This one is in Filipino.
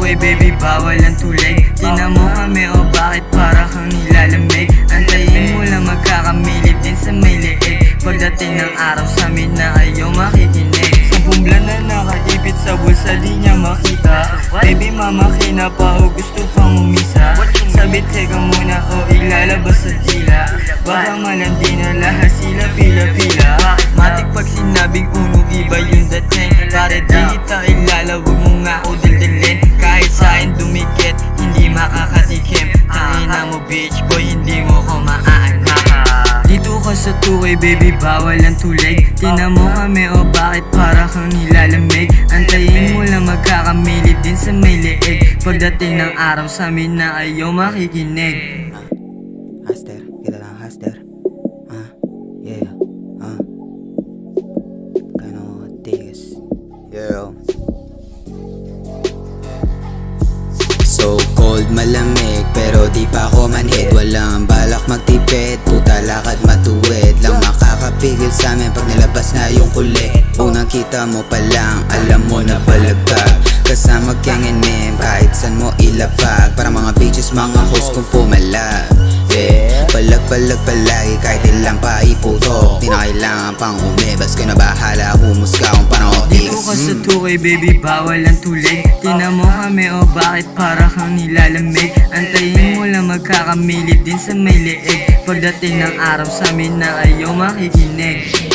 2 baby, bawal ang tulig. Tingnan mo kami o bakit para kang nilalamig. Antayin mo lang magkakamilip din sa may liig. Pagdating ng araw sa amin na kayo makikinig. 10 bulan na nakaipit sa bulsa di niya makita. Baby mama kina pa o gusto pang umisa. Sabit teka muna o ilalabas sa tila. Baka malandi na lahat sila pila-pila. Matik pag sinabing uno iba yung dating. Pare di kita ilala, wag mo nga ako daldalin. Kahit sa'kin dumikit, hindi makakatikim. Tangina mo bitch boy, hindi mo ko maaanak. Dito ka sa 2 baby, bawal ang tulig. Tingnan mo kami o bakit para kang nilalamig. Antayin mo lang magkakamilip din sa may liig. Pagdating ng araw sa amin na kayo makikinig. Haster, kita lang Haster. Yeah. Kano tigas. Yeah. So cold, malamig, pero di pa ako manhid. Walang balak magtipid, puta lakad matuwid. Lang makakapigil sa amin pag nilabas na yung kulit. Unang kita mo pa lang, alam mo na balagag. Kasama gang NM, kahit san mo ilapag. Para mga bitches, mga host kung pumalag. Yeah, palag-palag palagi kahit ilang pa iputok. Di na kailangan pang umibas, ka na bahala, humus ka kung paano Dito ka sa 2 baby, bawal ang tulig. Tingnan mo kami o bakit para kang nilalamig. Antayin mo lang magkakamilip din sa may liig. Pagdating ng araw sa amin na kayo makikinig.